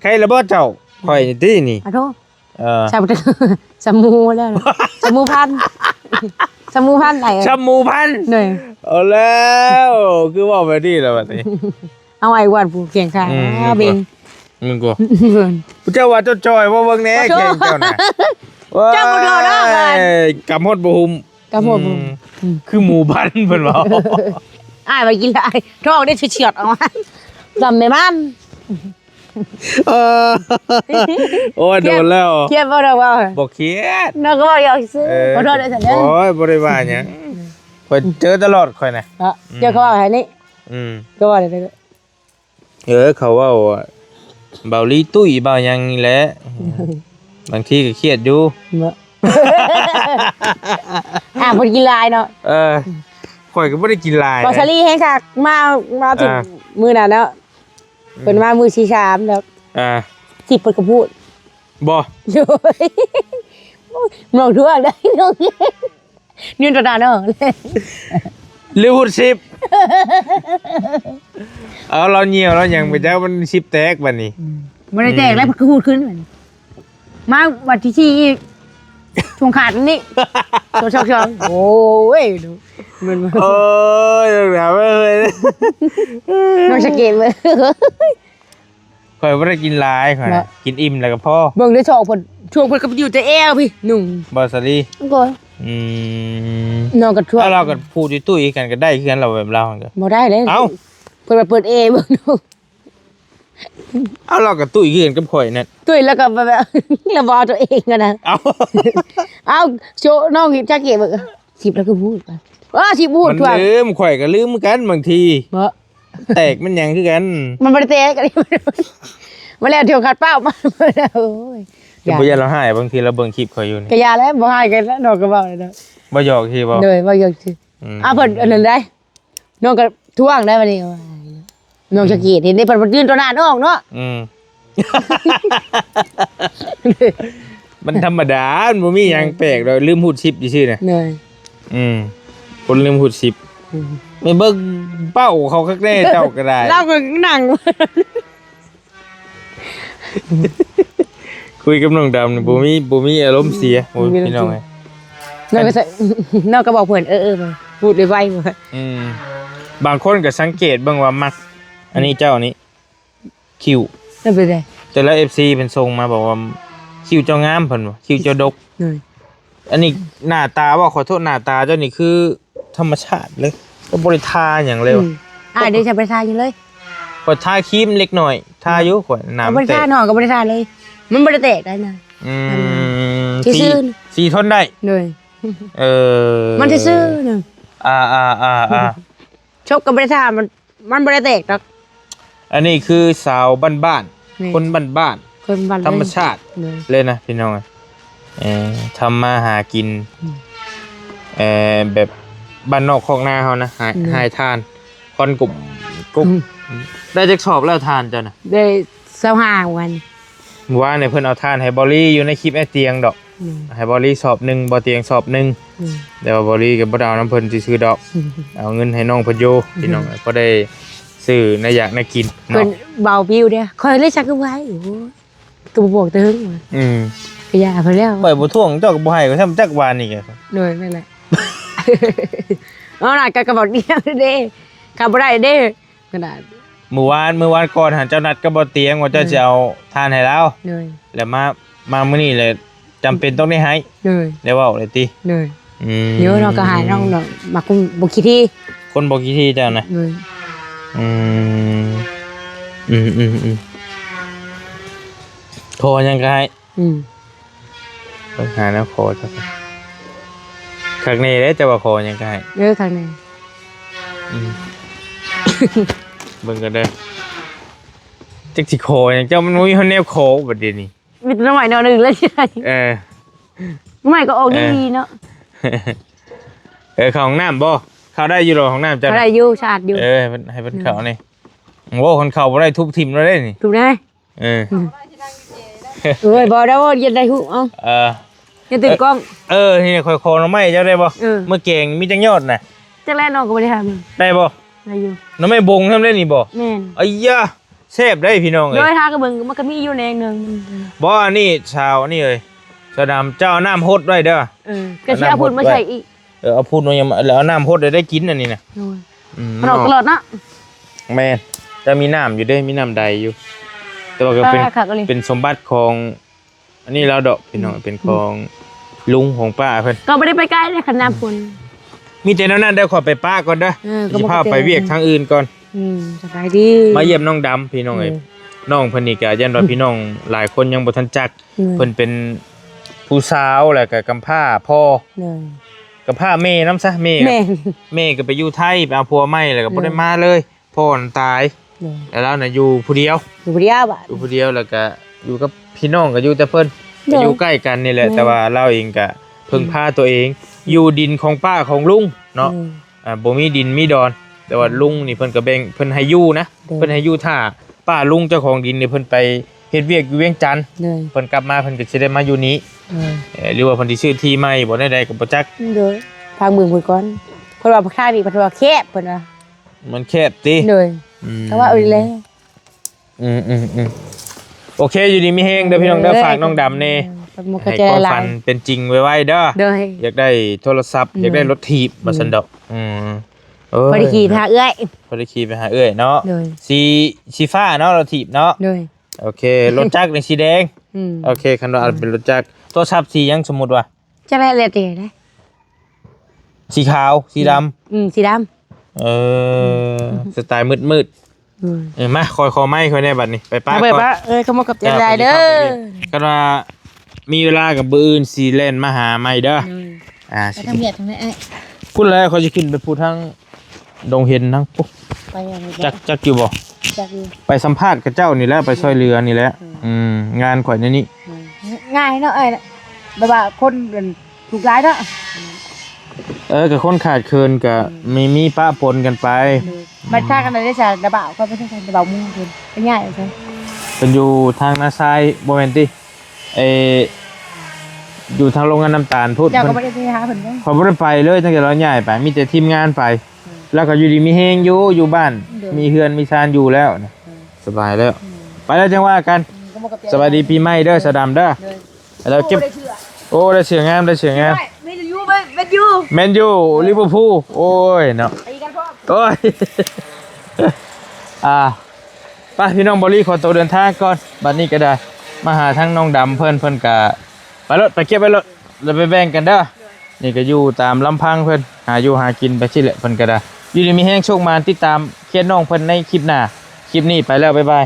Speaker 2: ใครระเบิดเจ้าข่อยนี่ตินี่
Speaker 1: อ่ะโทษ
Speaker 2: ชา
Speaker 1: สมูแล้วนะสมูพันธุ์สมูพันธุ์ไหน
Speaker 2: ชามูพันธุ์
Speaker 1: เหนื่อย
Speaker 2: เอาแล้วคือว่าแบบนี้แล้วบัดนี้
Speaker 1: เอาไอ้อ้วนผู้เคียงข้างเบง
Speaker 2: มึงกู
Speaker 1: เพิ่น
Speaker 2: เจ้าว่าเจ้าจอยว่าเบิ่งแหน่
Speaker 1: ขอโทษ
Speaker 2: แข่งเจ้าน่ะ
Speaker 1: เจ้าบ่โดนเนาะกัน
Speaker 2: กำฮดบ่หุม
Speaker 1: กำฮดบ่หุม
Speaker 2: คือหมู่บ้านเพิ่นว่า
Speaker 1: อ้ายไปกินลายท้องได้เฉียดๆออกมาจำไม่มัน
Speaker 2: เออโอ้ยโดนแล้ว
Speaker 1: เครียดบ่ได้ว่า
Speaker 2: บ่เครียด
Speaker 1: น้องก็บอกอยากซื้อขอโทษด้วยสัญญา
Speaker 2: โอ้ยบ่ได้ว่าหยังข่อยเจอตลอดข่อยน่ะ
Speaker 1: เจอเขาบอกให้นี่
Speaker 2: อืม
Speaker 1: ก็ว่าได้
Speaker 2: เขาว่าเบาลีตุ้ยเบาหยังนี่แหละบางทีก็เครียดอยู่
Speaker 1: เมื่อเพิ่นกินลายเนาะ
Speaker 2: ข่อยก็บ่ได้กินลาย
Speaker 1: บอสลี่แฮงคักมาถึงมื้อนั้นแล้วเพิ่นมามื้อที่3แล้วสิเพิ่นก็พูด
Speaker 2: บ่
Speaker 1: โอ้ยมองทั่วได้น้องยืนตาเนาะ
Speaker 2: ลืมพูดชิปเอาเราเหี่ยวเรายังไปเจ้ามันชิปแตกบัดนี้
Speaker 1: บ่ได้แตกแล้วคือพูดขึ้นบัดนี้มาวันที่4อีกช่วงขาดนี่ช่องโอ้ยดูมัน
Speaker 2: โอ้ยแบบว่าเลย
Speaker 1: น้องสะเก็ตเว้ย
Speaker 2: ข่อยบ่ได้กินหลายข่อยน่ะกินอิ่มแล้วก็พอ
Speaker 1: เบิ่งได้ช่องเพิ่นช่วงเพิ่นก็อยู่แต่แอวพี่หนุ่ม
Speaker 2: บ่สลี
Speaker 1: ก็
Speaker 2: อืม
Speaker 1: น้องก็ช่วง
Speaker 2: ถ้าเราก็พูดตุ้ยๆกันก็ได้คือกันเราแบบเราก็
Speaker 1: บ่ได้เลย
Speaker 2: เอ้า
Speaker 1: เพิ่นมาเปิดเอเบิ่งดู
Speaker 2: เอาเราก็ตุ้ยคือกันกับข่อยนั่น
Speaker 1: ตุ้ยแล้วก็แบบ ระบอตัวเองกันนะ
Speaker 2: เอา
Speaker 1: เอาโชว์น้องเห็นจักเก็บเบิ่ง10แล้วก็พูดไปสิพูด
Speaker 2: มัน
Speaker 1: ทั่ว
Speaker 2: ลืมข่อยก็ลืมเหมือนกันบางที
Speaker 1: บ่
Speaker 2: แตกมันหยังคือกัน
Speaker 1: มันบ่ได้แตกกันมาแล้วเที่ยวขัดเป้ามาโอ้ย
Speaker 2: แต่บ่ยันเราหายบางทีเราเบิ่งคลิปข่อยอยู่นี่
Speaker 1: ก็ยาแล้วบ่ให้กันแล้วน้องก็เว้าเลยเด้อ
Speaker 2: บ่หยอกทีบ่
Speaker 1: เลยบ่อยากสิ
Speaker 2: ม
Speaker 1: เพิ่นอันนั้นได้น้องก็ท่วงได้บัดนี้น้องสะเก็ตเห็นได้เพิ่นยืนตัวหน้าน้องเนาะ
Speaker 2: อืม มันธรรมดามันบ่มีหยังแปลกดอกลืมพูดชิปซื่อๆน่ะ
Speaker 1: เหนื่อย
Speaker 2: อืมคนลืมพูดชิปไม่เบิ่งเป้าเขาคักแน่เจ้าก็ได้
Speaker 1: เราก็นั่ง
Speaker 2: คุยกับน้องดำนี่บ่มีอารมณ์เสียโอ้ยพี่น้องเอ้ย
Speaker 1: น้องก็ใส่น้องก็บอกเพิ่นมาพูดไวๆมา
Speaker 2: อืมบางคนก็สังเกตเบิ่งว่ามัก อันนี้เจ้านี้คิ้ว
Speaker 1: นั่นเป็นไง
Speaker 2: แต่ละ FC เป็นทรงมาบอกว่าคิ้วเจ้างามเพิ่นว่าคิ้วเจ้าดก
Speaker 1: เหนื่อย
Speaker 2: อันนี้หน้าตาบ่ขอโทษหน้าตาเจ้านี่คือธรรมชาติเลยก็บ่ได้ทาหยังเลยว่ะ
Speaker 1: เดี๋ยวจะไปทานอยู่เลย
Speaker 2: ก็ทาครีมเล็กหน่อยทาอยู่ข่อยน้ำ
Speaker 1: บริ
Speaker 2: แต
Speaker 1: ทาก นหน่อยก็บริทานเลย มันบริแตกได้นะ
Speaker 2: อืม
Speaker 1: ซื่อ
Speaker 2: สีทนได้
Speaker 1: เหนื่อย
Speaker 2: เออ
Speaker 1: มันซื่อๆนึง
Speaker 2: อ่า
Speaker 1: ชกกับบริทานมันบริแตกดอก
Speaker 2: อันนี้คือสาวบ้าน
Speaker 1: นี่
Speaker 2: ๆคนบ้าน
Speaker 1: คนบ้าน
Speaker 2: ๆธรรมชาติ
Speaker 1: เหนื่อย
Speaker 2: เลยนะพี่น้องทำมาหากินแบบบ้านนอกของนาเฮานะหายทานคอนกลุ่มกุ๊กได้จักสอบแล้วทานจ้ะนะ
Speaker 1: ได้25วัน
Speaker 2: ว่าในเพิ่นเอาทานให้บอลี่อยู่ในคลิปไอ้เตียงดอกให้บอลี่สอบหนึ่งบ่เตียงสอบหนึ่งเดี๋ยวบอลี่กับบ่ได้เอาน้ำเพิ่นสิซื้อดอกเอาเงินให้น้องเพิ่นอยู่พี่น้องก็ได้ซื้อในอยากในกิน
Speaker 1: เพิ่น
Speaker 2: เนาะ
Speaker 1: เบาปิ้วเด้อคอยเลยชักก็ไว้โอ้ก็บ่บอกเตึงว่า
Speaker 2: อืม
Speaker 1: ก็ยาเพิ่นแล้ว
Speaker 2: บ่บ่ท่วงเจ้าก็บ่ให้ก็ทำจักวานนี่แก
Speaker 1: เหนื่อยนั่นแหละ เอาหน่อยกระบอกเดียวเด้ขับบ่ได้เด้กระดาษ
Speaker 2: เมื่อวานก่อนหันเจ้านัดก็บ่เตียงว่าเจ้าจะเอาทานให้แล้ว
Speaker 1: เหนื่อย
Speaker 2: แล้วมามื้อนี้เลยจำเป็นต้องได้ให้
Speaker 1: เหนื่อย
Speaker 2: ได้เว้าเลยติ
Speaker 1: เหนื่อย
Speaker 2: ม
Speaker 1: เดี๋ยวเราก็หายน้องเนาะมาคุมบ่คิดที่
Speaker 2: คนบ่กี่ที่เจ้านะ
Speaker 1: เหนื่อย
Speaker 2: อืมโทรยังก็ให้
Speaker 1: อืม
Speaker 2: ต้องหาแล้วขอจ้ะคักนี้เด้จะว่าขอยังก็ให้
Speaker 1: ข้างใน
Speaker 2: อืม เบิ่งกันเด้อจักสิขอหยังเจ้ามันบ่มีคนแนวขอบัดเดี๋ยวนี้
Speaker 1: มีตัวใหม่แนวหนึงเลยใช่ไหม
Speaker 2: เออ
Speaker 1: ใหม่ก็ออกดีเนาะ
Speaker 2: เข้าห้องน้ำบ่เข้าได้อยู่หรอห้องน้ำจ้ะ
Speaker 1: อะไรอยู่ชาติอยู่
Speaker 2: ให้เพิ่นเข้านี่โว้คนเข้าบ่ได้ทุบทิ่มแล้วเด้นี่
Speaker 1: ถูกได้
Speaker 2: เออ
Speaker 1: เอ้ยบ่ได้ว่าเย็นได้หูเอ้า
Speaker 2: เออ
Speaker 1: อย่าตื่นกล้อง
Speaker 2: นี่ค่อยคอหน่อไม้เจ้าได้บ่
Speaker 1: เออ
Speaker 2: เมื่อเก่งมีจังยอดน่ะ
Speaker 1: จักแรกน้องก็บ่ได้ทำ
Speaker 2: ได้บ่
Speaker 1: ได้อยู่
Speaker 2: หน่อไม้บงทำได้นี่บ่
Speaker 1: แม่น
Speaker 2: อ้ยะแซ่บได้พี่น้องเอ้
Speaker 1: โด
Speaker 2: ย
Speaker 1: ยทางกระเบิงมันก็มีอยู่ในนึง
Speaker 2: บ่อันนี้ชาวนี่เอ้ยชาวดำเจ้าเอาน้ำฮดไว้เด้อ
Speaker 1: ก็สิเอาพุ่นมาใส่อีก
Speaker 2: เอาพูดว่ายังแล้วเอาน้ำฮดได้กินอันนี้น่ะ
Speaker 1: โอ้ย
Speaker 2: มัน
Speaker 1: ออกตลอดนะ
Speaker 2: แม่นจะมีน้ำอยู่เด้มีน้ำใดอยู่ แต่ว่าก็เป็น
Speaker 1: ค่ะก็เลย
Speaker 2: เป็นสมบัติของอันนี้เราดอกพี่น้องเป็นของลุงของป้าเพิ่น
Speaker 1: ก็ไม่ได้ไปใกล้เลยคันน้ำพุ่น
Speaker 2: มีแต่นั้นเดี๋ยวขอไปป้าก่อนเด้อ
Speaker 1: ก็
Speaker 2: สิ
Speaker 1: บ่
Speaker 2: พา
Speaker 1: ไปเจอ
Speaker 2: ไปเวียกทางอื่นก่อน
Speaker 1: สบายดี
Speaker 2: มาเยี่ยมน้องดำพี่น้องเอ้ยน้องเพิ่นนี่ก็ยันว่าพี่น้องหลายคนยังบ่ทันจักเพิ่นเป็นผู้สาวแล้วก็กำพร้าพ่อ
Speaker 1: เหนื่อย
Speaker 2: กำพร้าแม่นํซะแม่
Speaker 1: แม่
Speaker 2: แม่ก็ไปอยู่ไทยไปเอาผัวใหม่แล้วก็บ่ได้มาเลยพ่อน่ะตาย
Speaker 1: เหนื่อย
Speaker 2: แล้วเราน่ะอยู่ผู้เดียว
Speaker 1: อยู่เดียวอ่ะ
Speaker 2: อยู่ผู้เดียวแล้วก็อยู่กับพี่น้องก็อยู่แต่เพิ่น
Speaker 1: เดี๋
Speaker 2: ก็
Speaker 1: ยว
Speaker 2: อยู่ใกล้กันนี่แหละ แต่ว่าเราเองก็พึ่งพาตัวเอง อยู่ดินของป้าของลุงเนาะบ่มีดินมีดอน แต่ว่าลุงนี่เพิ่นก็แบ่งเพิ่นให้อยู่นะเพิ่นให้อยู่ท่าป้าลุงเจ้าของดินนี่เพิ่นไปเฮ็ดเวียกอยู่เวียงจันทน์
Speaker 1: เหนื่อย
Speaker 2: เพิ่นกลับมาเพิ่นก็สิได้มาอยู่นี้หรือว่าเพิ่นสิซื้อที่ใหม่บ่ได้ใดก็บ่จัก
Speaker 1: เดี๋ยวทางเมืองพุ่นก่อน พิ่นว่าข้างนี่เพิ่นว่าแคบเพิ่นว่า
Speaker 2: มันแคบติ
Speaker 1: เลยแต่ว่าเอาอีกแล้ว
Speaker 2: โอเคอยู่ดีมีแฮงเด้อพี่น้องเด้อฝากน้องดำนี่
Speaker 1: มันก็
Speaker 2: ให้
Speaker 1: จะ
Speaker 2: ความ
Speaker 1: ลา
Speaker 2: ฝั
Speaker 1: ย
Speaker 2: นเป็นจริงไว้เด้อ
Speaker 1: เด้อ
Speaker 2: อยากได้โทรศัพท์อยากได้รถถีบมาซั่นดอกเอ้ย
Speaker 1: บ่ได้ขี่ทางเอื้อย
Speaker 2: พอได้ขี่ไปหาเอ้ยเนาะ
Speaker 1: เลย
Speaker 2: สีฟ้าเนาะรถถีบเนาะ
Speaker 1: เลย
Speaker 2: โอเครถจักรนี่สีแดงโอเคคันว่าเป็นรถจักรโทรศัพท์สีหยังสมมุติว่า
Speaker 1: จะได้เลยติได้
Speaker 2: สีขาวสีดำ
Speaker 1: สีดำ
Speaker 2: สไตล์มืดมาคอยคอไม้คอยได้บัดนี้ไปป้า
Speaker 1: เอาไป
Speaker 2: ก่อน
Speaker 1: ปะเขามากับใจได้เด้อ
Speaker 2: กันว่ามีเวลากับบื้ออื่นสีเล่นมาหาไม่เด้อสิ
Speaker 1: ทำเมียทำไมไอ้
Speaker 2: พูดแล้วเขาจะขึ้นไปพูดทั้งดงเห็นทั้งปุ๊บ
Speaker 1: ไปยังไง
Speaker 2: จักอยู่บ่
Speaker 1: จักอยู่
Speaker 2: ไปสัมภาษณ์กับเจ้านี่แหละไปช่วยเรือนี่แหละงานข่อยนี่
Speaker 1: ง่ายเนาะไอ้แบบว่าคนถูกร้ายเนาะ
Speaker 2: กับคนขาดเคินกับมีป้าปนกันไป
Speaker 1: มันท่ากันเลยได้จ้ะระบ่าวก็ไม่ใช่ระบ่าวมุ่งเป็นเป็นง่ายใช่
Speaker 2: เป็นอยู่ทางนาซายโมเมนติอยู่ทางโรงงานน้ำตาลพูด
Speaker 1: เจ้าก็ไม่ได้ไปหาเพิ่นเลย
Speaker 2: เขาไม่ได้ไปเลยตั้งแต่เราใหญ่ไปมีแต่ทีมงานไป แล้วก็อยู่ดีมีเฮงอยู่บ้าน มีเฮือนมีชานอยู่แล้วสบายแล้ว ไปแล้วจังว่ากันสวัสดีปีใหม่เด้อสะดำเด้อแล้วเก็บโอ้ได้เสียงงามได้เสียงงาม
Speaker 1: ไม่ยูไม่ยู
Speaker 2: แมนยูลิเวอร์พูลโอ้ยเนาะ
Speaker 1: ตีกันพ่อ
Speaker 2: โอ้ย ไปพี่น้องบอลลี่ขอตัวเดินทางก่อนบัดนี้ก็ได้มาหาทั้งน้องดำเพิ่นกะไปรถไปเก็บไปรถเราไปแบ่งกันเด้อนี่ก็อยู่ตามลำพังเพิ่นหาอยู่หากินไปชิแหละเพิ่นก็ได้อยู่ดีมีแห้งโชคมาติดตามเคสน้องเพิ่นในคลิปหน้าคลิปนี้ไปแล้วบ๊ายบาย